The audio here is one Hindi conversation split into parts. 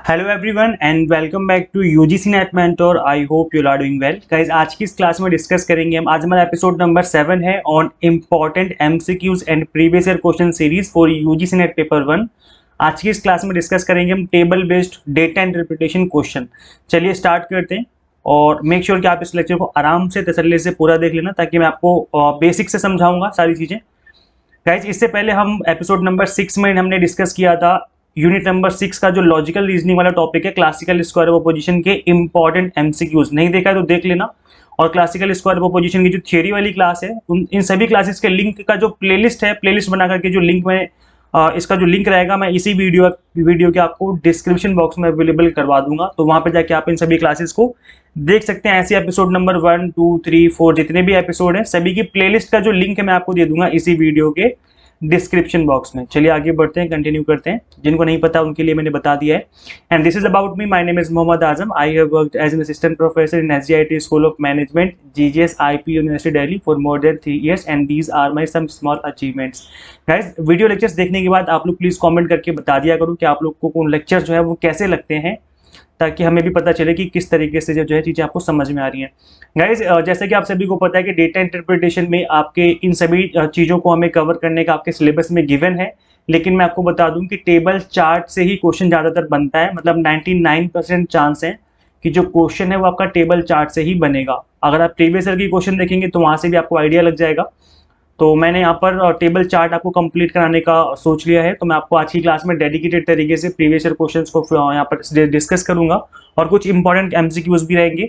Hello everyone and welcome back to UGC NET mentor. I hope you are doing well guys. आज की इस क्लास में डिस्कस करेंगे हम। आज हमारा एपिसोड नंबर 7 है on important MCQs and previous year question series for UGC net paper 1। आज की इस क्लास में डिस्कस करेंगे हम table based data interpretation question. चलिए स्टार्ट करते हैं और मेक श्योर कि आप इस लेक्चर को आराम से तसल्ली से पूरा देख लेना, ताकि मैं आपको बेसिक से समझाऊंगा सारी चीज़ें। गाइज इससे पहले हम एपिसोड नंबर 6 में हमने डिस्कस किया था यूनिट नंबर 6 का जो लॉजिकल रीजनिंग वाला टॉपिक है, क्लासिकल स्क्वायर ऑफ अपोजिशन के इंपॉर्टेंट एमसीक्यूज। नहीं देखा है तो देख लेना। और क्लासिकल स्क्वायर ऑफ अपोजिशन की जो थियरी वाली क्लास है, इन सभी क्लासेस के लिंक का जो प्लेलिस्ट है, प्लेलिस्ट बना करके जो लिंक में इसका जो लिंक रहेगा मैं इसी वीडियो के आपको डिस्क्रिप्शन बॉक्स में अवेलेबल करवा दूंगा। तो वहां पर जाके आप इन सभी क्लासेस को देख सकते हैं। ऐसे एपिसोड नंबर 1, 2, 3, 4 जितने भी एपिसोड हैं, सभी की प्लेलिस्ट का जो लिंक है मैं आपको दे दूंगा इसी वीडियो के डिस्क्रिप्शन बॉक्स में। चलिए आगे बढ़ते हैं, कंटिन्यू करते हैं। जिनको नहीं पता उनके लिए मैंने बता दिया है। And this is about me. My name is Mohammad Azam. I have worked as an assistant professor in SGIT school of management, GGS IP university Delhi for more than 3 years and these are my some small achievements. Guys video lectures देखने के बाद आप लोग प्लीज कमेंट करके बता दिया करो कि आप लोग को कौन लेक्चर जो है वो कैसे लगते हैं, ताकि हमें भी पता चले कि किस तरीके से जो है चीज़ें आपको समझ में आ रही हैं। गाइज जैसे कि आप सभी को पता है कि डेटा इंटरप्रिटेशन में आपके इन सभी चीज़ों को हमें कवर करने का आपके सिलेबस में गिवन है। लेकिन मैं आपको बता दूं कि टेबल चार्ट से ही क्वेश्चन ज़्यादातर बनता है। मतलब 99% चांस है कि जो क्वेश्चन है वो आपका टेबल चार्ट से ही बनेगा। अगर आप प्रीवियस ईयर की क्वेश्चन देखेंगे तो वहाँ से भी आपको आइडिया लग जाएगा। तो मैंने यहाँ पर टेबल चार्ट आपको कंप्लीट कराने का सोच लिया है। तो मैं आपको आज की क्लास में डेडिकेटेड तरीके से प्रीवियस ईयर क्वेश्चंस को यहाँ पर डिस्कस करूंगा और कुछ इंपॉर्टेंट एमसीक्यूज भी रहेंगे।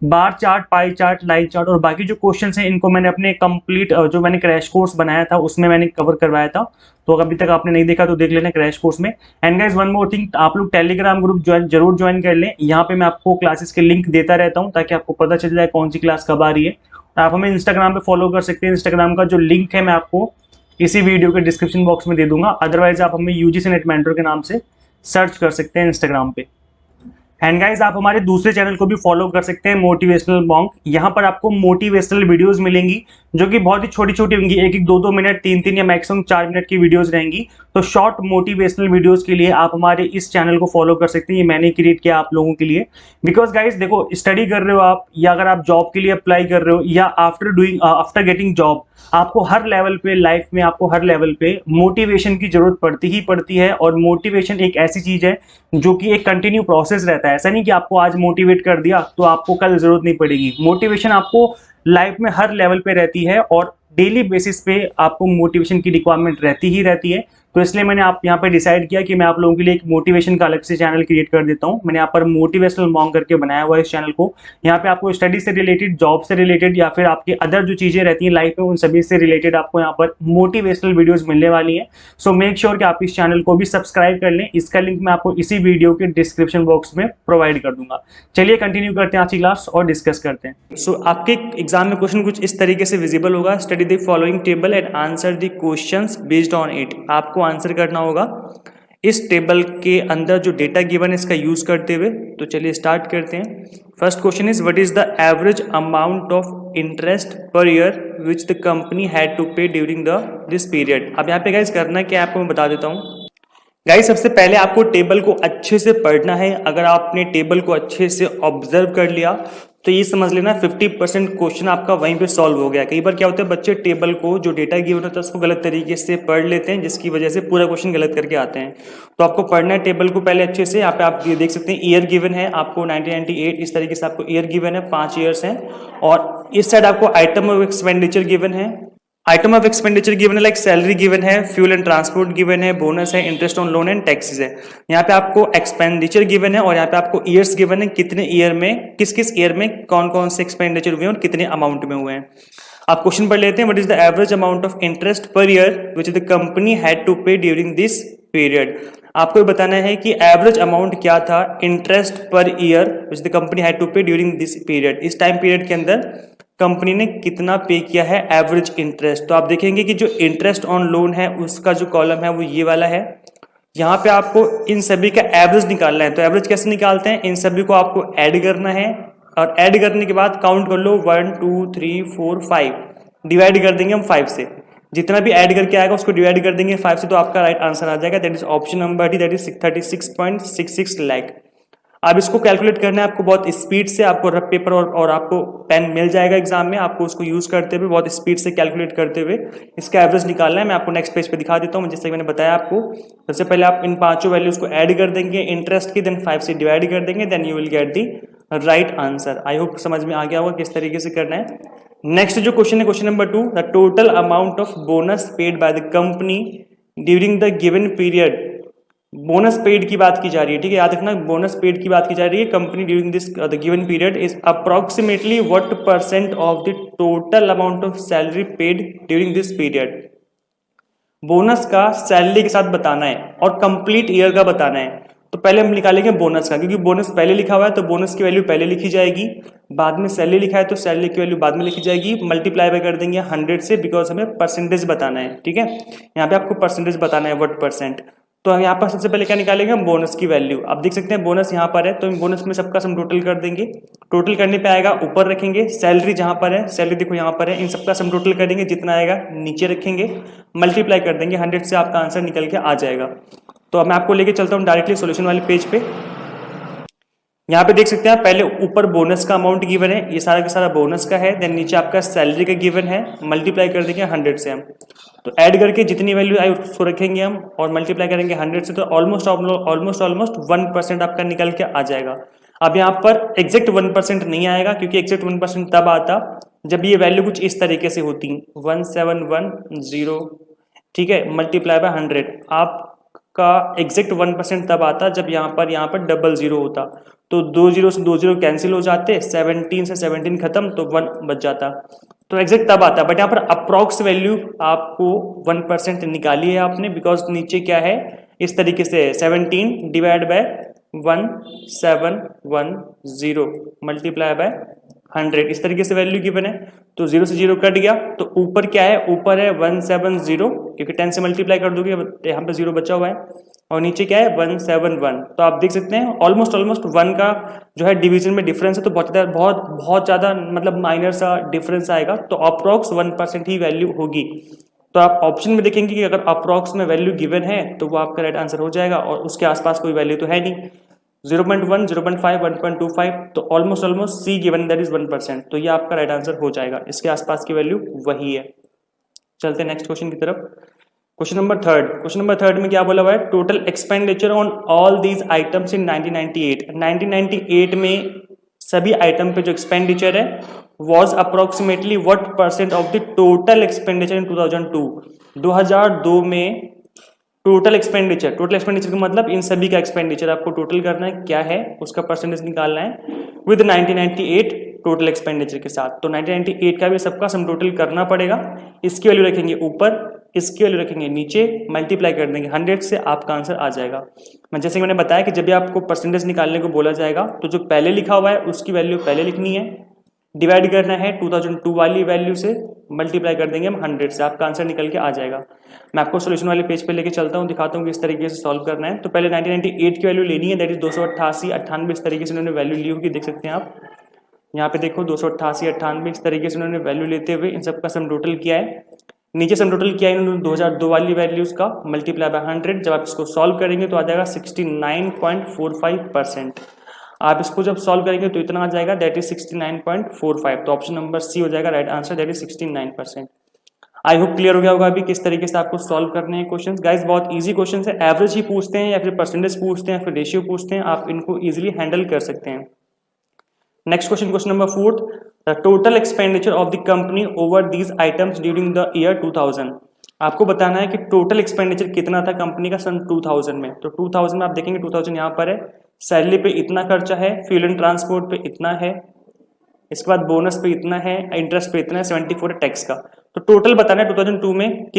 Bar chart, pie chart, line chart और बाकी जो क्वेश्चंस हैं इनको मैंने अपने कंप्लीट जो मैंने क्रैश कोर्स बनाया था उसमें मैंने कवर करवाया था। तो अभी तक आपने नहीं देखा तो देख लेना क्रैश कोर्स में। And guys one more thing, आप लोग टेलीग्राम ग्रुप जरूर ज्वाइन कर लें। यहाँ पे मैं आपको क्लासेस के लिंक देता रहता हूँ ताकि आपको पता चल जाए कौन सी क्लास कब आ रही है। आप हमें इंस्टाग्राम पे फॉलो कर सकते हैं। इंस्टाग्राम का जो लिंक है मैं आपको इसी वीडियो के डिस्क्रिप्शन बॉक्स में दे दूंगा। अदरवाइज आप हमें यूजीसी नेट मेंटर के नाम से सर्च कर सकते हैं इंस्टाग्राम पे। एंड गाइज आप हमारे दूसरे चैनल को भी फॉलो कर सकते हैं, मोटिवेशनल मॉन्क। यहाँ पर आपको मोटिवेशनल वीडियोस मिलेंगी जो कि बहुत ही छोटी छोटी होंगी, 1-1, 2-2 मिनट, 3-3 या मैक्सिमम 4 मिनट की वीडियोस रहेंगी। तो शॉर्ट मोटिवेशनल वीडियोस के लिए आप हमारे इस चैनल को फॉलो कर सकते हैं। ये मैंने क्रिएट किया आप लोगों के लिए। बिकॉज गाइज देखो, स्टडी कर रहे हो आप, या अगर आप जॉब के लिए अप्लाई कर रहे हो, या आफ्टर गेटिंग जॉब, आपको हर लेवल पे लाइफ में आपको हर लेवल पे मोटिवेशन की जरूरत पड़ती ही पड़ती है। और मोटिवेशन एक ऐसी चीज है जो कि एक कंटिन्यू प्रोसेस रहता है। ऐसा नहीं कि आपको आज मोटिवेट कर दिया तो आपको कल जरूरत नहीं पड़ेगी। मोटिवेशन आपको लाइफ में हर लेवल पे रहती है और डेली बेसिस पे आपको मोटिवेशन की रिक्वायरमेंट रहती ही रहती है। तो इसलिए मैंने आप यहाँ पे डिसाइड किया कि मैं आप लोगों के लिए एक मोटिवेशन का अलग से चैनल क्रिएट कर देता हूँ। मैंने यहाँ पर मोटिवेशनल मॉन्क करके बनाया हुआ है इस चैनल को। यहाँ पे आपको स्टडी से रिलेटेड, जॉब से रिलेटेड या फिर आपके अदर जो चीजें रहती हैं लाइफ में उन सभी से रिलेटेड आपको यहाँ पर मोटिवेशनल वीडियोस मिलने वाली हैं। सो मेक श्योर कि आप इस चैनल को भी सब्सक्राइब कर लें। इसका लिंक मैं आपको इसी वीडियो के डिस्क्रिप्शन बॉक्स में प्रोवाइड कर दूंगा। चलिए कंटिन्यू करते हैं आज की क्लास और डिस्कस करते हैं। सो आपके एग्जाम में क्वेश्चन कुछ इस तरीके से विजिबल होगा। Study the following table and answer the questions based on it. आपको आंसर करना होगा इस टेबल के अंदर जो डेटा गिवन है इसका यूज करते हुए। तो चलिए स्टार्ट करते हैं। First question is what is the average amount of interest per year which the company had to pay during this period. अब यहाँ पे गाइस करना क्या है आपको मैं बता देता हूँ। गाइस सबसे पहले आपको टेबल को अच्छे से पढ़ना है। अगर आपने टेबल को अच्छे से ऑब्जर्व कर लिया तो ये समझ लेना 50% क्वेश्चन आपका वहीं पे सॉल्व हो गया। कई बार क्या होता है, बच्चे टेबल को जो डेटा गिवन होता है उसको गलत तरीके से पढ़ लेते हैं, जिसकी वजह से पूरा क्वेश्चन गलत करके आते हैं। तो आपको पढ़ना है टेबल को पहले अच्छे से। यहाँ पे आप ये देख सकते हैं ईयर गिवन है आपको 1998, इस तरीके से आपको ईयर गिवन है, 5 ईयर्स हैं। और इस साइड आपको आइटम ऑफ एक्सपेंडिचर गिवन है। आइटम ऑफ एक्सपेंडिचर गिवन है लाइक सैलरी गिवन है, फ्यूल एंड ट्रांसपोर्ट गिवन है, बोनस है, interest on loan and taxes है। यहाँ पे आपको एक्सपेंडिचर गिवन है और यहाँ पे आपको ईयर्स गिवन है, कितने ईयर में, किस किस ईयर में कौन कौन से एक्सपेंडिचर हुए हैं और कितने अमाउंट में हुए हैं। आप क्वेश्चन पढ़ लेते हैं। What is the average amount of interest per year which the company had to pay during this period. आपको बताना है कि एवरेज अमाउंट क्या था interest per year which the company had to pay during this period. इस टाइम पीरियड के अंदर कंपनी ने कितना पे किया है एवरेज इंटरेस्ट। तो आप देखेंगे कि जो इंटरेस्ट ऑन लोन है उसका जो कॉलम है वो ये वाला है। यहाँ पे आपको इन सभी का एवरेज निकालना है। तो एवरेज कैसे निकालते हैं, इन सभी को आपको ऐड करना है और ऐड करने के बाद काउंट कर लो 1 2 3 4 5, डिवाइड कर देंगे हम 5 से। जितना भी ऐड करके आएगा उसको डिवाइड कर देंगे 5 से, तो आपका राइट आंसर आ जाएगा, that is option number D, that is 36.66 lakh. अब इसको कैलकुलेट करना है आपको बहुत स्पीड से, आपको रफ पेपर और आपको पेन मिल जाएगा एग्जाम में, आपको उसको यूज करते हुए बहुत स्पीड से कैलकुलेट करते हुए इसका एवरेज निकालना है। मैं आपको नेक्स्ट पेज पे दिखा देता हूँ, जैसे मैंने बताया आपको। सबसे पहले आप इन पांचों वैल्यूज को ऐड कर देंगे इंटरेस्ट की, देन 5 से डिवाइड कर देंगे, then you will get the right answer. I hope समझ में आ गया होगा किस तरीके से करना है। नेक्स्ट जो क्वेश्चन है, question number 2, the total amount of bonus paid by the company during the given period. Bonus paid की बात की जा रही है, ठीक है, याद रखना, बोनस पेड की बात की जा रही है। Company during this the given period is approximately what percent of the total amount of salary paid during this period. Bonus का सैलरी के साथ बताना है और कंप्लीट ईयर का बताना है। तो पहले हम निकालेंगे बोनस का, क्योंकि बोनस पहले लिखा हुआ है तो बोनस की वैल्यू पहले लिखी जाएगी, बाद में सैलरी लिखा है तो सैलरी की वैल्यू बाद में लिखी जाएगी, मल्टीप्लाई बाय कर देंगे 100 से, बिकॉज हमें परसेंटेज बताना है, ठीक है। यहाँ पे आपको परसेंटेज बताना है, व्हाट परसेंट। तो यहाँ पर सबसे पहले क्या निकालेंगे हम, बोनस की वैल्यू। आप देख सकते हैं बोनस यहाँ पर है, तो बोनस में सबका सम टोटल कर देंगे। टोटल करने पे आएगा ऊपर रखेंगे, सैलरी जहाँ पर है, सैलरी देखो यहाँ पर है, इन सबका सम टोटल करेंगे, जितना आएगा नीचे रखेंगे, मल्टीप्लाई कर देंगे 100 से, आपका आंसर निकल के आ जाएगा। तो अब मैं आपको लेके चलता हूँ डायरेक्टली सोल्यूशन वाले पेज पे। यहाँ पे देख सकते हैं, पहले ऊपर बोनस का अमाउंट गिवन है, ये सारा का सारा बोनस का है, देन नीचे आपका सैलरी का गिवन है, मल्टीप्लाई कर देंगे 100 से हम। तो ऐड करके जितनी वैल्यू आई उसको रखेंगे हम और मल्टीप्लाई करेंगे 100 से, तो ऑलमोस्ट 1% आपका निकल के आ जाएगा। अब यहाँ पर एग्जैक्ट 1% नहीं आएगा, क्योंकि एग्जैक्ट 1% तब आता जब ये वैल्यू कुछ इस तरीके से होती 1710, ठीक है, मल्टीप्लाई बाय 100। आपका एग्जैक्ट 1% तब आता जब यहाँ पर डबल जीरो होता, तो 2 जीरो से 2 जीरो कैंसिल हो जाते, 17 से 17 खत्म, तो 1 बच जाता, तो एग्जैक्ट तब आता। बट यहाँ पर अप्रॉक्स वैल्यू आपको 1% निकाली है आपने, बिकॉज नीचे क्या है इस तरीके से 17 डिवाइड बाय 1710 मल्टीप्लाई बाय 100, इस तरीके से वैल्यू गिवन है। तो 0 से 0 कट गया, तो ऊपर क्या है, ऊपर है 170, क्योंकि 10 से मल्टीप्लाई कर दोगे, यहाँ पे 0 बचा हुआ है, और नीचे क्या है 171। तो आप देख सकते हैं ऑलमोस्ट 1 का जो है डिवीजन में डिफरेंस है, तो बहुत ज्यादा मतलब माइनर सा डिफरेंस आएगा, तो अप्रॉक्स 1% ही वैल्यू होगी। तो आप ऑप्शन में देखेंगे कि अगर अप्रॉक्स में वैल्यू गिवन है तो वो आपका राइट आंसर हो जाएगा, और उसके आसपास कोई वैल्यू तो है नहीं, 0.1, 0.5, 1.25, तो almost C given, that is 1%, तो ये आपका राइट आंसर हो जाएगा, इसके आसपास की वैल्यू वही है। चलते हैं नेक्स्ट क्वेश्चन की तरफ। क्वेश्चन नंबर थर्ड में क्या बोला हुआ है, total expenditure on all these items in 1998 में सभी आइटम पे जो एक्सपेंडिचर है was approximately what percent of the total expenditure in 2002 में। टोटल एक्सपेंडिचर का मतलब इन सभी का एक्सपेंडिचर आपको टोटल करना है, क्या है उसका परसेंटेज निकालना है विद 1998 टोटल एक्सपेंडिचर के साथ। तो 1998 का भी सबका सम टोटल करना पड़ेगा, इसकी वैल्यू रखेंगे ऊपर, इसकी वैल्यू रखेंगे नीचे, मल्टीप्लाई कर देंगे 100 से, आपका आंसर आ जाएगा। मैं जैसे मैंने बताया कि जब भी आपको परसेंटेज निकालने को बोला जाएगा तो जो पहले लिखा हुआ है उसकी वैल्यू पहले लिखनी है, डिवाइड करना है 2002 वाली वैल्यू से, मल्टीप्लाई कर देंगे हम 100 से, आपका आंसर निकल के आ जाएगा। मैं आपको सोल्यूशन वाले पेज पे लेके चलता हूँ, दिखाता हूँ कि इस तरीके से सॉल्व करना है। तो पहले 1998 की वैल्यू लेनी है, दैट इज 288, 98 इस तरीके से उन्होंने वैल्यू ली होगी, देख सकते हैं आप यहाँ पे देखो 288, 98 इस तरीके से उन्होंने वैल्यू लेते हुए इन सबका सम टोटल किया है। नीचे सम टोटल किया है इन्होंने 2002 वाली वैल्यूज का, मल्टीप्लाई बाय 100, जब आप इसको सॉल्व करेंगे तो आ जाएगा 69.45%। आप इसको जब सॉल्व करेंगे तो इतना आ जाएगा, दैट इज 69.45, तो ऑप्शन नंबर सी हो जाएगा right answer, that is 69%। I hope clear हो गया होगा अभी किस तरीके से आपको सॉल्व करने हैं क्वेश्चंस। गाइस बहुत इजी क्वेश्चंस है, एवरेज ही पूछते हैं या फिर परसेंटेज पूछते हैं, फिर रेशियो पूछते हैं, आप इनको इजीली हैंडल कर सकते हैं। Next question, question number 4, the total expenditure of the company over these items during the year 2000। आपको बताना है कि टोटल एक्सपेंडिचर कितना था कंपनी का सन 2000 में। तो 2000 में आप देखेंगे 2000 यहाँ पर है, सैलरी पे इतना खर्चा है, फ्यूल एंड ट्रांसपोर्ट पे इतना है, इसके बाद बोनस पे इतना है, इंटरेस्ट पे इतना है, 74 है टैक्स का। तो टोटल बताना है 2002 में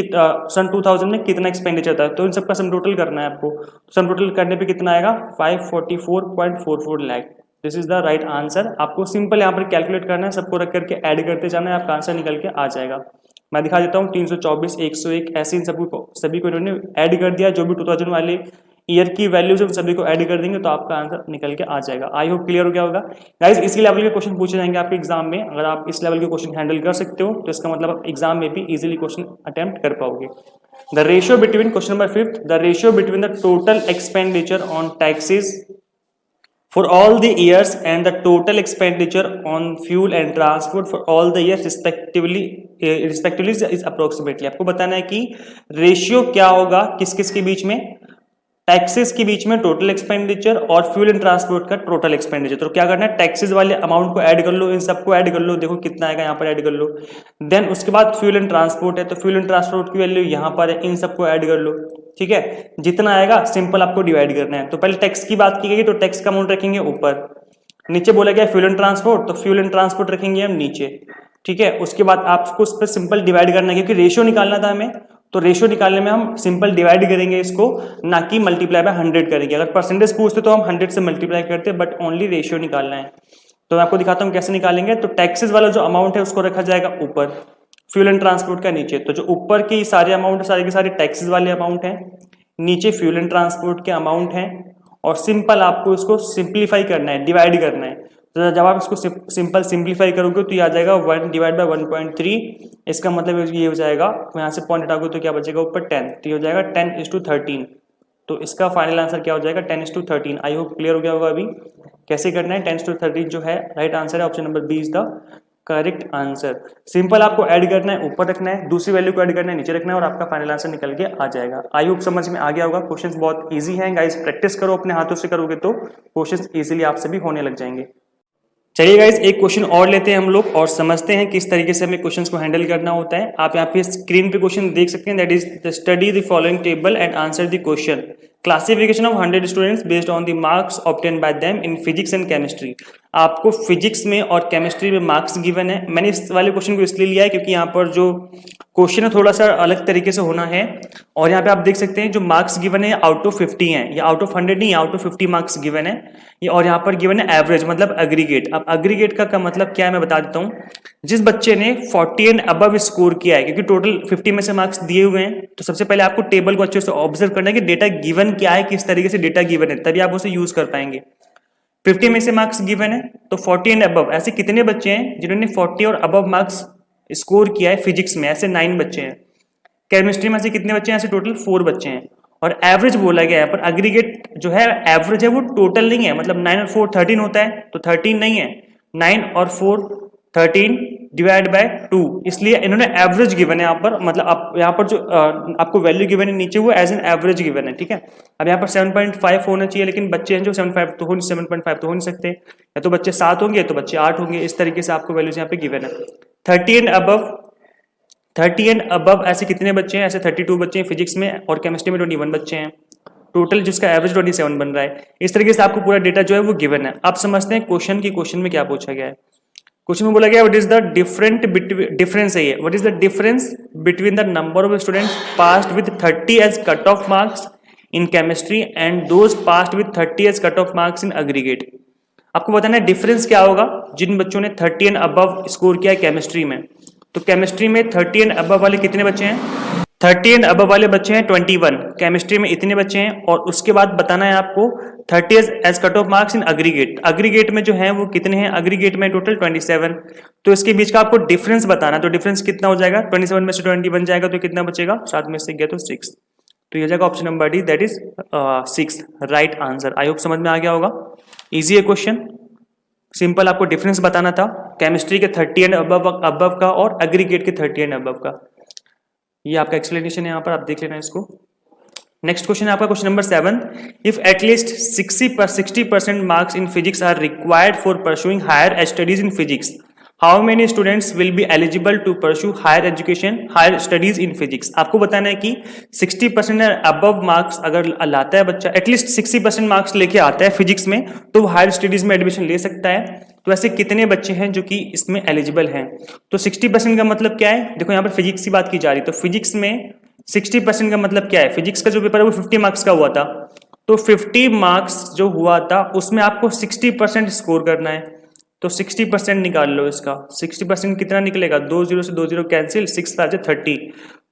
सन 2000 में कितना एक्सपेंडिचर था, तो इन सबका सम टोटल करना है आपको। सम टोटल करने पे कितना आएगा 544.44 lakh, this is the right answer. आपको सिंपल यहाँ पर कैलकुलेट करना है, सबको रख करके ऐड करते जाना है, आपका आंसर निकल के आ जाएगा। मैं दिखा देता हूँ 324, 101 ऐसे इन सभी को इन्होंने ऐड कर दिया, जो भी 2000 वाले ईयर की वैल्यूज उन सभी को ऐड कर देंगे तो आपका आंसर निकल के आ जाएगा। आई होप क्लियर हो गया होगा गाइज। इसी लेवल के क्वेश्चन पूछे जाएंगे आपके एग्जाम में। अगर आप इस लेवल के क्वेश्चन हैंडल कर सकते हो तो इसका मतलब आप एग्जाम में भी इजीली क्वेश्चन अटेम्प्ट कर पाओगे। The ratio between, question number 5, the ratio between the total expenditure on taxes for all the years and the total expenditure on fuel and transport for all the years respectively is approximately। आपको बताना है कि रेशियो क्या होगा किस किस के बीच में, टैक्सेस के बीच में टोटल एक्सपेंडिचर और फ्यूल एंड ट्रांसपोर्ट का टोटल एक्सपेंडिचर। तो क्या करना है, टैक्सेस वाले अमाउंट को ऐड कर लो, इन सबको ऐड कर लो, देखो कितना आएगा यहाँ पर ऐड कर लो। देन उसके बाद फ्यूल एंड ट्रांसपोर्ट है तो फ्यूल एंड ट्रांसपोर्ट की वैल्यू यहाँ पर है, इन सबको ऐड कर लो। ठीक है, जितना आएगा सिंपल आपको डिवाइड करना है। तो पहले टैक्स की बात की गई तो टैक्स का अमाउंट रखेंगे ऊपर, नीचे बोला गया फ्यूल एंड ट्रांसपोर्ट तो फ्यूल एंड ट्रांसपोर्ट रखेंगे हम नीचे। ठीक है, उसके बाद आपको उस पर सिंपल डिवाइड करना है क्योंकि रेशियो निकालना था हमें, तो रेशियो निकालने में हम सिंपल डिवाइड करेंगे इसको, ना कि मल्टीप्लाई बाय 100 करेंगे। अगर परसेंटेज पूछते तो हम 100 से मल्टीप्लाई करते, बट ओनली रेशियो निकालना है। तो मैं आपको दिखाता हूँ कैसे निकालेंगे। तो टैक्सेस वाला जो अमाउंट है उसको रखा जाएगा ऊपर, फ्यूल एंड ट्रांसपोर्ट का नीचे। तो जो ऊपर की सारे अमाउंट सारे के सारे टैक्सेस वाले अमाउंट हैं, नीचे फ्यूल एंड ट्रांसपोर्ट के अमाउंट हैं, और सिंपल आपको इसको सिंप्लीफाई करना है, डिवाइड करना है। तो जब आप इसको सिंपल सिंप्लीफाई करोगे तो ये आ जाएगा 1 डिवाइड बाय 1.3। इसका मतलब ये हो जाएगा, यहाँ से पॉइंट हटाओगे तो क्या बचेगा ऊपर 10, तो ये हो जाएगा 10:13। तो इसका फाइनल आंसर क्या हो जाएगा 10:13। आई होप क्लियर हो गया होगा। अभी कैसे करना है, 10:13 जो है राइट आंसर है, option number B is the correct answer. Simple आपको ऐड करना है, ऊपर रखना है, दूसरी वैल्यू को ऐड करना है, नीचे रखना है, और आपका फाइनल आंसर निकल के आ जाएगा। आई होप समझ में आ गया होगा। क्वेश्चंस बहुत इजी हैं गाइस, प्रैक्टिस करो, अपने हाथों से करोगे तो क्वेश्चंस इजीली आपसे भी होने लग जाएंगे। चलिए गाइस, एक क्वेश्चन और लेते हैं हम लोग और समझते हैं किस तरीके से हमें क्वेश्चंस को हैंडल करना होता है। आप यहाँ पे स्क्रीन पे क्वेश्चन देख सकते हैं, that is study the following table and answer the question. Classification of 100 students based on the marks obtain bye them in physics and chemistry. आपको फिजिक्स में और केमिस्ट्री में मार्क्स गिवन है। मैंने इस वाले क्वेश्चन को इसलिए लिया है क्योंकि यहाँ पर जो क्वेश्चन है थोड़ा सा अलग तरीके से होना है, और यहाँ पे आप देख सकते हैं जो मार्क्स गिवन है आउट ऑफ 50 हैं, या आउट ऑफ 100 नहीं, आउट ऑफ 50 मार्क्स गिवन है ये, और यहाँ पर गिवन है एवरेज मतलब एग्रीगेट। अब एग्रीगेट का मतलब क्या है मैं बता देता हूँ। जिस बच्चे ने 40 एंड अबव स्कोर किया है, क्योंकि टोटल 50 में से मार्क्स दिए हुए हैं, तो सबसे पहले आपको टेबल को अच्छे से ऑब्जर्व करना है कि डेटा गिवन क्या है, किस तरीके से डेटा गिवन है, तभी आप उसे यूज कर पाएंगे। 50 में से मार्क्स गिवन है तो 40 एंड अबव ऐसे कितने बच्चे हैं जिन्होंने 40 और अबव मार्क्स स्कोर किया है फिजिक्स में, ऐसे 9 बच्चे हैं। केमिस्ट्री में से कितने बच्चे हैं, ऐसे टोटल 4 बच्चे हैं। और एवरेज बोला गया है, पर एग्रीगेट जो है एवरेज है वो टोटल नहीं है, मतलब 9 और 4 13 होता है, तो 13 नहीं है, 9 और 4 13 डिवाइड बाय 2, इसलिए इन्होंने एवरेज गिवन है यहाँ पर। मतलब आप यहाँ पर जो आपको वैल्यू गिवन है नीचे वो एज एन एवरेज गिवन है। ठीक है, अब यहाँ पर 7.5 होना चाहिए, लेकिन बच्चे हैं जो 7.5 तो हो नहीं सकते, या तो बच्चे 7 होंगे तो बच्चे 8 होंगे, इस तरीके से आपको वैल्यूज यहाँ पे गिवन है। 30 एंड अबव ऐसे कितने बच्चे हैं, ऐसे 32 बच्चे हैं फिजिक्स में, और केमिस्ट्री में 21 बच्चे हैं, टोटल जिसका एवरेज 27 बन रहा है। इस तरीके से आपको पूरा डेटा जो है वो गिवन है। आप समझते हैं क्वेश्चन में क्या पूछा गया है। क्वेश्चन में बोला गया व्हाट इज द डिफरेंस है ये, what is the difference between the number of students passed with 30 as cut off marks in chemistry and those passed with 30 as cut off marks in aggregate. आपको बताना है डिफरेंस क्या होगा जिन बच्चों ने 30 एंड अबव स्कोर किया है केमिस्ट्री में। तो केमिस्ट्री में 30 एंड अबव वाले कितने बच्चे हैं, 30 एंड अबव वाले बच्चे हैं 21, केमिस्ट्री में इतने बच्चे हैं। और उसके बाद बताना है आपको 30 as cut off marks in aggregate. Aggregate में जो है वो कितने हैं, एग्रीगेट में टोटल 27। तो इसके बीच का आपको डिफरेंस बताना, तो डिफरेंस कितना हो जाएगा, 27 में से 20 बन जाएगा तो कितना बचेगा, 7 में से गया तो 6, तो ये जाएगा option number D, that is 6 right answer. I hope समझ में आ गया होगा। इजी है क्वेश्चन, सिंपल आपको डिफरेंस बताना था केमिस्ट्री के 30 एंड अबव का और एग्रीगेट के 30 एंड अबव का। ये आपका एक्सप्लेनेशन है, यहाँ पर आप देख लेना इसको। नेक्स्ट क्वेश्चन है आपका question number 7। If at least 60% marks in physics are required for pursuing higher studies in physics, how many students will be eligible to pursue higher studies in physics. आपको बताना है कि 60% अबव मार्क्स अगर लाता है बच्चा, एटलीस्ट 60% मार्क्स लेके आता है फिजिक्स में, तो वो हायर स्टडीज में एडमिशन ले सकता है। तो ऐसे कितने बच्चे हैं जो कि इसमें एलिजिबल हैं। तो 60% का मतलब क्या है, देखो यहाँ पर फिजिक्स की बात की जा रही है, तो फिजिक्स में 60% का मतलब क्या है, फिजिक्स का जो पेपर है वो 50 मार्क्स का हुआ था, तो 50 मार्क्स जो हुआ था उसमें आपको 60% स्कोर करना है। तो 60% निकाल लो इसका, 60% कितना निकलेगा, 2 0 से 2 0 कैंसिल, 6 5 30,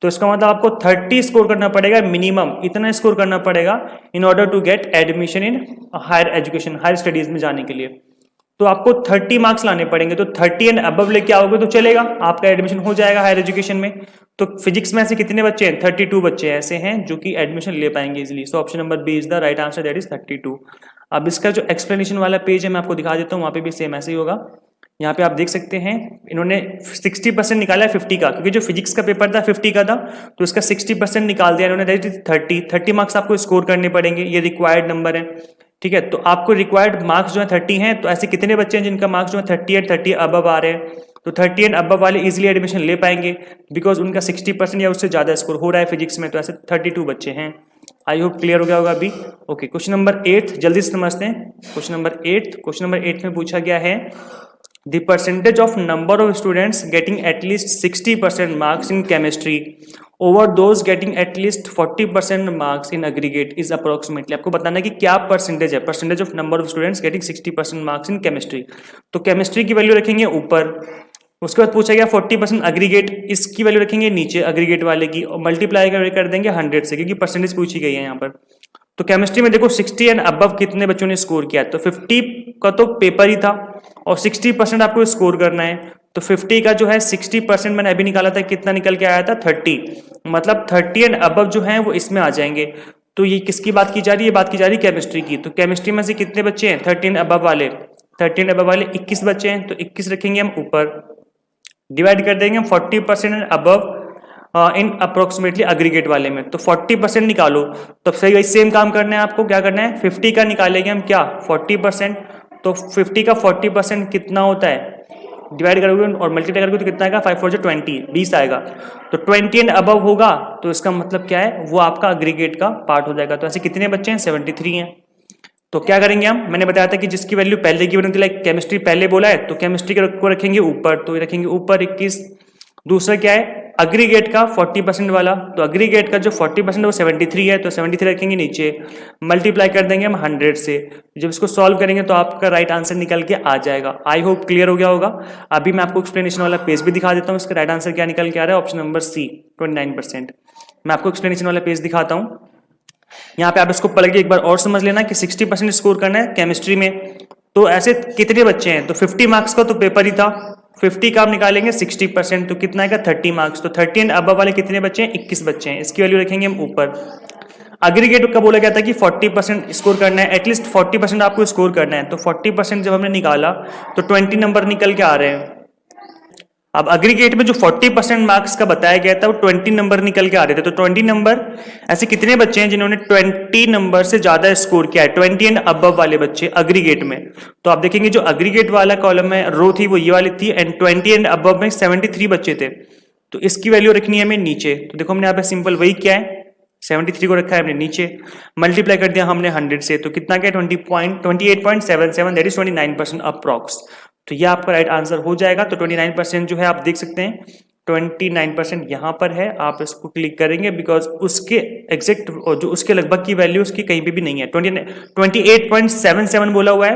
तो इसका मतलब आपको 30 स्कोर करना पड़ेगा मिनिमम, इतना स्कोर करना पड़ेगा in order to get admission in higher education, higher studies में जाने के लिए। तो आपको 30 मार्क्स लाने पड़ेंगे, तो 30 एंड अबव लेके आओगे तो चलेगा, आपका एडमिशन हो जाएगा हायर एजुकेशन में। तो फिजिक्स में ऐसे कितने बच्चे हैं? 32 बच्चे ऐसे हैं जो कि एडमिशन ले पाएंगे easily. So option number B is the right answer, that is 32। अब इसका जो एक्सप्लेनेशन वाला पेज है मैं आपको दिखा देता हूँ, वहाँ पे भी सेम ऐसे ही होगा। यहाँ पे आप देख सकते हैं इन्होंने 60% निकाला है 50 का, क्योंकि जो फिजिक्स का पेपर था 50 का था, तो इसका 60% निकाल दिया इन्होंने, दैट इज 30 मार्क्स आपको स्कोर करने पड़ेंगे, ये रिक्वायर्ड नंबर है। ठीक है, तो आपको रिक्वायर्ड मार्क्स जो है 30 हैं, तो ऐसे कितने बच्चे हैं जिनका मार्क्स जो है 30 एंड 30 अबव आ रहे हैं? तो 30 एंड अबव वाले इजीली एडमिशन ले पाएंगे, बिकॉज उनका 60% या उससे ज्यादा स्कोर हो रहा है फिजिक्स में, तो ऐसे 32 बच्चे हैं। आई होप क्लियर हो गया होगा अभी। ओके, क्वेश्चन नंबर 8 जल्दी से समझते हैं। क्वेश्चन नंबर 8 में पूछा गया है the percentage of number of students getting at least 60% marks in chemistry over those getting at least 40% marks in aggregate is approximately। आपको बताना है कि क्या परसेंटेज है, percentage of number of students getting 60% marks in chemistry. तो केमिस्ट्री की वैल्यू रखेंगे ऊपर, उसके बाद पूछा गया 40% अग्रीगेट, इसकी वैल्यू रखेंगे नीचे अग्रीगेट वाले की, और मल्टीप्लाई कर देंगे 100 से, क्योंकि परसेंटेज पूछी गई है यहाँ पर। तो केमिस्ट्री में देखो 60 एंड अबव कितने बच्चों ने स्कोर किया, तो 50 का तो पेपर ही था और 60% आपको स्कोर करना है। तो 50 का जो है 60% मैंने अभी निकाला था, कितना निकल के आया था 30, मतलब 30 एंड अबव जो है वो इसमें आ जाएंगे। तो ये किसकी बात की जा रही है? बात की जा रही है केमिस्ट्री की। तो केमिस्ट्री में से कितने बच्चे हैं? 30 एंड अबव वाले 21 बच्चे हैं, तो 21 रखेंगे हम ऊपर, डिवाइड कर देंगे हम 40% and above in approximately aggregate वाले में। तो 40% निकालो, तो सही सेम काम करना है आपको। क्या करना है? 50 का निकालेंगे हम क्या? 40%। तो 50 का 40% कितना होता है? डिवाइड करोगे और मल्टीप्लाई करोगे तो कितना आएगा? 5 4 जो 20, 20 आएगा। तो 20 एंड अबव होगा, तो इसका मतलब क्या है? वो आपका अग्रीगेट का पार्ट हो जाएगा। तो ऐसे कितने बच्चे हैं? 73 हैं। तो क्या करेंगे हम? मैंने बताया था कि जिसकी वैल्यू पहले की थी, लाइक केमिस्ट्री पहले बोला है, तो केमिस्ट्री को रखेंगे ऊपर, तो रखेंगे ऊपर 21। दूसरा क्या है? अग्रीगेट का 40% वाला, तो अग्रीगेट का जो 40% है वो 73 है, तो 73 रखेंगे नीचे, मल्टीप्लाई कर देंगे हम 100 से। जब इसको सॉल्व करेंगे तो आपका राइट आंसर निकल के आ जाएगा। आई होप क्लियर हो गया होगा। अभी मैं आपको एक्सप्लेनेशन वाला पेज भी दिखा देता हूँ, इसका राइट आंसर क्या निकल के आ रहा है। Option number C 29%। मैं आपको एक्सप्लेनेशन वाला पेज दिखाता हूँ, यहाँ पे आप इसको पढ़ के एक बार और समझ लेना कि 60% स्कोर करना है केमिस्ट्री में। तो ऐसे कितने बच्चे हैं? तो 50 मार्क्स का तो पेपर ही था, 50 का आप निकालेंगे 60%, तो कितना आएगा? 30 मार्क्स। तो 30 एंड अबव वाले कितने बच्चे हैं? 21 बच्चे हैं, इसकी वैल्यू रखेंगे हम ऊपर। अग्रीगेट का बोला गया था कि 40% स्कोर करना है, एटलीस्ट 40% आपको स्कोर करना है। तो 40% जब हमने निकाला तो 20 नंबर निकल के आ रहे हैं। अब अग्रीगेट में जो 40% मार्क्स का बताया गया था वो 20 नंबर निकल के आ रहे थे। तो 20 नंबर, ऐसे कितने बच्चे हैं जिन्होंने 20 नंबर से ज्यादा स्कोर किया है? 20 एंड अबव वाले बच्चे अग्रीगेट में। तो आप देखेंगे जो अग्रीगेट वाला कॉलम में रो थी वो ये वाली थी, एंड 20 एंड अबव में 73 बच्चे थे। तो इसकी वैल्यू रखनी है हमें नीचे। तो देखो हमने यहाँ पे सिंपल वही क्या है, 73 को रखा है हमने नीचे, मल्टीप्लाई कर दिया हमने 100 से, तो कितना क्या? 28.77, दैट इज 29% अप्रॉक्स। तो ये आपका राइट आंसर हो जाएगा। तो 29% जो है आप देख सकते हैं, 29% यहाँ पर है, आप इसको क्लिक करेंगे बिकॉज उसके एग्जैक्ट जो उसके लगभग की वैल्यू उसकी कहीं पे भी नहीं है। 28.77 बोला हुआ है,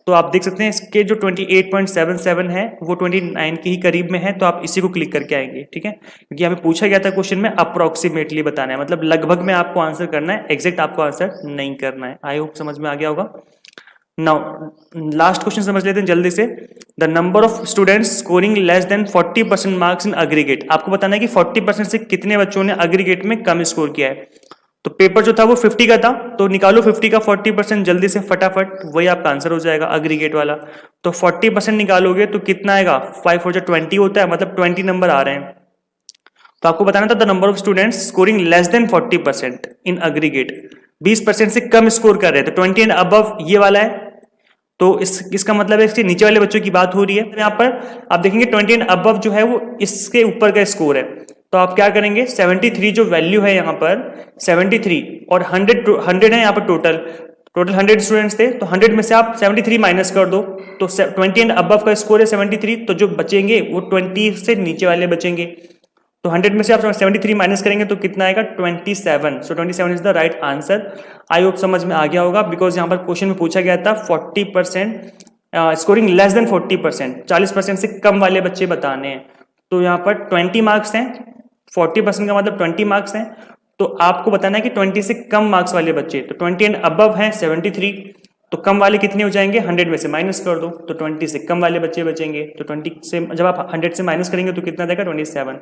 तो आप देख सकते हैं इसके जो 28.77 है वो 29 के ही करीब में है, तो आप इसी को क्लिक करके आएंगे। ठीक है, क्योंकि हमें पूछा गया था क्वेश्चन में अप्रोक्सीमेटली बताना है, मतलब लगभग में आपको आंसर करना है, एग्जैक्ट आपको आंसर नहीं करना है। आई होप समझ में आ गया होगा। नाउ लास्ट क्वेश्चन समझ लेते हैं जल्दी से। The number of students scoring less than 40% marks in aggregate. आपको बताना है कि 40% से कितने बच्चों ने अग्रीगेट में कम स्कोर किया है। तो पेपर जो था वो 50 का था, तो निकालो 50 का 40% जल्दी से फटाफट, वही आपका आंसर हो जाएगा अग्रीगेट वाला। तो 40% निकालोगे तो कितना आएगा? 5 4 20 होता है, मतलब 20 नंबर आ रहे हैं। तो आपको बताना था the number of students scoring less than 40% in aggregate, 20% से कम स्कोर कर रहे हैं। तो 20 एंड अबव ये वाला है, तो इसका मतलब है इसके नीचे वाले बच्चों की बात हो रही है। यहाँ पर आप देखेंगे 20 एंड अबव जो है वो इसके ऊपर का स्कोर है। तो आप क्या करेंगे? 73 जो वैल्यू है यहाँ पर 73 और 100 है यहाँ पर टोटल 100 स्टूडेंट्स थे, तो 100 में से आप 73 माइनस कर दो, तो 20 एंड अबव का स्कोर है 73, तो जो बचेंगे वो 20 से नीचे वाले बचेंगे। तो 100 में से आप 73 माइनस करेंगे तो कितना आएगा? 27। सो 27 is the right answer. I hope समझ में आ गया होगा, बिकॉज यहाँ पर क्वेश्चन में पूछा गया था 40% स्कोरिंग लेस देन 40%, 40% से कम वाले बच्चे बताने हैं। तो यहाँ पर 20 मार्क्स हैं, 40% का मतलब 20 मार्क्स हैं, तो आपको बताना है कि 20 से कम मार्क्स वाले बच्चे, तो 20 एंड अबव हैं 73, तो कम वाले कितने हो जाएंगे, 100 में से माइनस कर दो, तो 20 से कम वाले बच्चे बचेंगे, तो 20 से जब आप 100 से माइनस करेंगे तो कितना देगा, 27।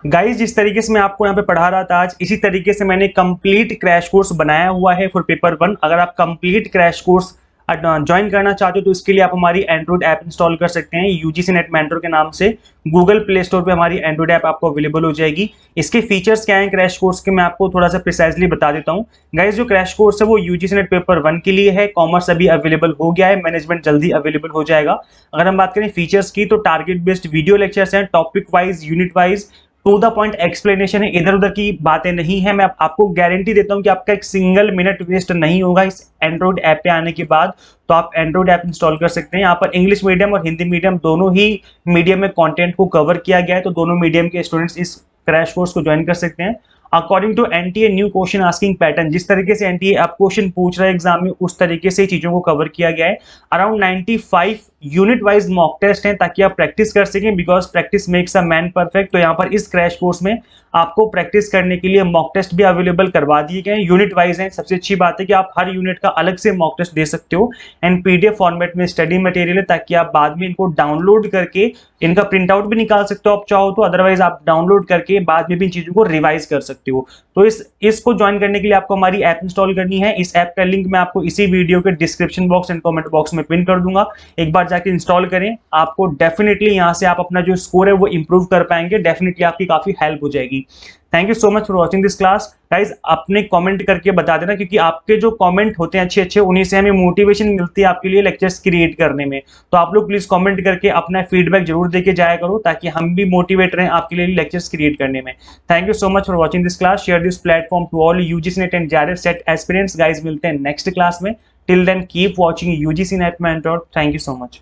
गाइस जिस तरीके से मैं आपको यहाँ पे पढ़ा रहा था आज, इसी तरीके से मैंने कंप्लीट क्रैश कोर्स बनाया हुआ है फॉर पेपर 1। अगर आप कंप्लीट क्रैश कोर्स ज्वाइन करना चाहते हो तो इसके लिए आप हमारी एंड्रॉइड ऐप इंस्टॉल कर सकते हैं यूजीसी नेट मेंटर के नाम से। गूगल प्ले स्टोर पे हमारी एंड्रॉइड ऐप आपको अवेलेबल हो जाएगी। इसके फीचर्स क्या हैं क्रैश कोर्स के, मैं आपको थोड़ा सा प्रिसाइजली बता देता हूँ। गाइस जो क्रैश कोर्स है वो यूजीसी नेट पेपर 1 के लिए है, कॉमर्स अभी अवेलेबल हो गया है, मैनेजमेंट जल्दी अवेलेबल हो जाएगा। अगर हम बात करें फीचर्स की तो टारगेट बेस्ड वीडियो लेक्चर्स हैं, topic wise unit wise to the point explanation है, इधर उधर की बातें नहीं है। मैं आपको गारंटी देता हूं कि आपका एक सिंगल मिनट वेस्ट नहीं होगा इस एंड्रॉइड ऐप पे आने के बाद। तो आप एंड्रॉइड ऐप इंस्टॉल कर सकते हैं। यहाँ पर इंग्लिश मीडियम और हिंदी मीडियम दोनों ही मीडियम में कंटेंट को कवर किया गया है, तो दोनों मीडियम के स्टूडेंट्स इस क्रैश कोर्स को ज्वाइन कर सकते हैं। According to NTA new question asking pattern, जिस तरीके से एनटीए आप क्वेश्चन पूछ रहा है एग्जाम में, उस तरीके से चीजों को कवर किया गया है। Around 95 unit wise mock test हैं ताकि आप प्रैक्टिस कर सकें, because practice makes a man perfect. तो यहाँ पर इस क्रैश कोर्स में आपको प्रैक्टिस करने के लिए मॉक टेस्ट भी अवेलेबल करवा दिए गए हैं, यूनिट वाइज हैं। सबसे अच्छी बात है कि आप हर यूनिट का अलग से मॉक टेस्ट दे सकते हो एंड पीडीएफ फॉर्मेट में स्टडी मटेरियल है, ताकि आप बाद में इनको डाउनलोड करके इनका प्रिंट आउट भी निकाल सकते हो आप चाहो तो, अदरवाइज आप डाउनलोड करके बाद में भी चीजों को रिवाइज कर सकते हो। तो इसको ज्वाइन करने के लिए आपको हमारी ऐप इंस्टॉल करनी है। इस ऐप का लिंक मैं आपको इसी वीडियो के description box and comment box में पिन कर दूंगा। एक बार जाके इंस्टॉल करें, आपको डेफिनेटली यहाँ से आप अपना जो स्कोर है वो इंप्रूव कर पाएंगे, डेफिनेटली आपकी काफी हेल्प हो जाएगी। Thank you so much for watching this class. Guys अपने कमेंट करके बता देना, क्योंकि आपके जो कमेंट होते हैं अच्छे अच्छे, उन्हीं से हमें मोटिवेशन मिलती है आपके लिए लेक्चर्स क्रिएट करने में। तो आप लोग प्लीज कमेंट करके अपना फीडबैक जरूर देके जाया करो, ताकि हम भी मोटिवेट रहें आपके लिए लेक्चर्स क्रिएट करने में। Thank you so much for watching this class. Share this platform to all UGC NET and JRF SET aspirants. Guys मिलते हैं नेक्स्ट क्लास में। Till then keep watching UGC NET mentor. Thank you so much.